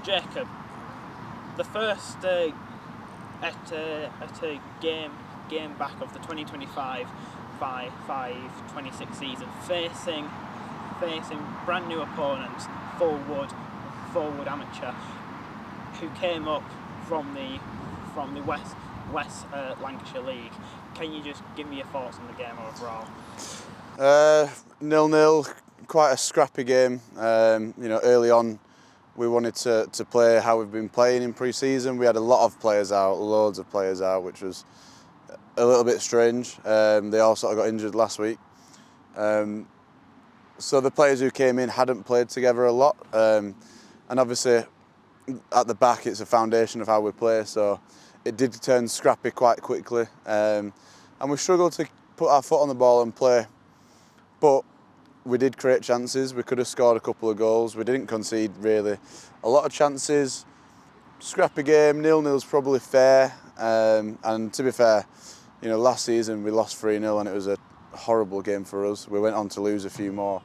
Jacob, the first at a game back of the 2025-26 season, facing brand new opponents, Fulwood Amateur, who came up from the West Lancashire League. Can you just give me your thoughts on the game overall? 0-0, quite a scrappy game. Early on we wanted to play how we've been playing in pre-season. We had a lot of players out, loads of players out, which was a little bit strange. They all sort of got injured last week. So the players who came in hadn't played together a lot. And obviously at the back it's a foundation of how we play, so it did turn scrappy quite quickly. And we struggled to put our foot on the ball and play. But we did create chances. We could have scored a couple of goals. We didn't concede really a lot of chances. Scrappy game, 0-0's probably fair. And to be fair, last season we lost 3-0 and it was a horrible game for us. We went on to lose a few more.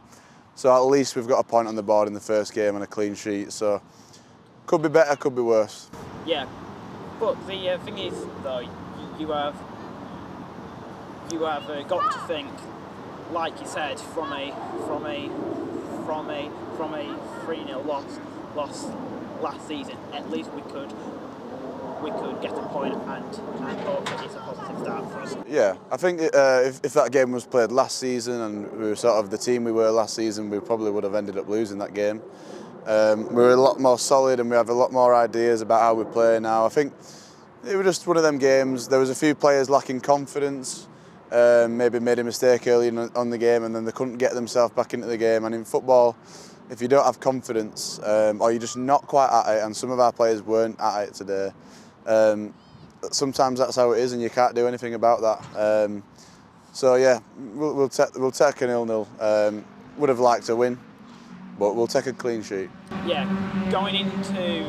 So at least we've got a point on the board in the first game and a clean sheet. So could be better, could be worse. Yeah, but the thing is though, you have got to think, like you said, from a 3-0 loss last season, at least we could get a point and hope that it's a positive start for us. Yeah, I think if that game was played last season and we were sort of the team we were last season, we probably would have ended up losing that game. We're a lot more solid and we have a lot more ideas about how we play now. I think it was just one of them games. There was a few players lacking confidence. Maybe made a mistake early on the game and then they couldn't get themselves back into the game. And in football, if you don't have confidence or you're just not quite at it, and some of our players weren't at it today, sometimes that's how it is and you can't do anything about that. So yeah, we'll take a 0-0. Would have liked to win, but we'll take a clean sheet. Yeah, going into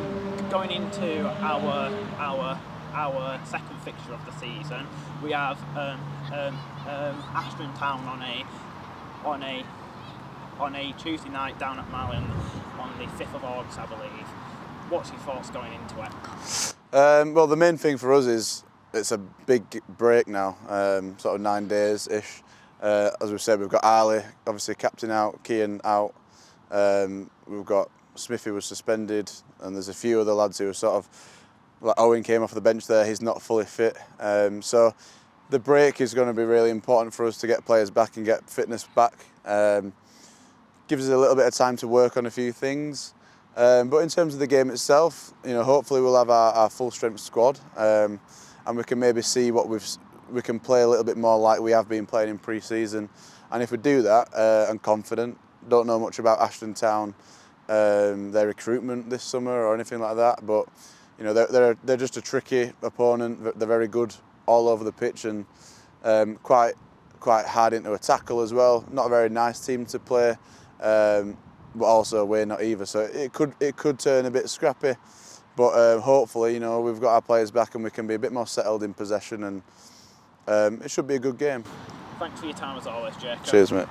our second fixture of the season, we have Ashton Town on a Tuesday night down at Malin on the 5th of August, I believe. What's your thoughts going into it? Well, the main thing for us is it's a big break now, sort of 9 days-ish. As we've said, we've got Ali, obviously captain out, Kian out. We've got Smithy was suspended, and there's a few other lads who are sort of, like Owen came off the bench there, he's not fully fit. So the break is going to be really important for us to get players back and get fitness back. Gives us a little bit of time to work on a few things. But in terms of the game itself, hopefully we'll have our full strength squad, and we can maybe see what we can play a little bit more like we have been playing in pre-season. And if we do that, I'm confident. Don't know much about Ashton Town, their recruitment this summer or anything like that, but they're just a tricky opponent. They're very good all over the pitch and quite hard into a tackle as well. Not a very nice team to play. But also we're not either, so it could turn a bit scrappy, but hopefully we've got our players back and we can be a bit more settled in possession, and it should be a good game. Thanks for your time as always, Jacob. Cheers, mate.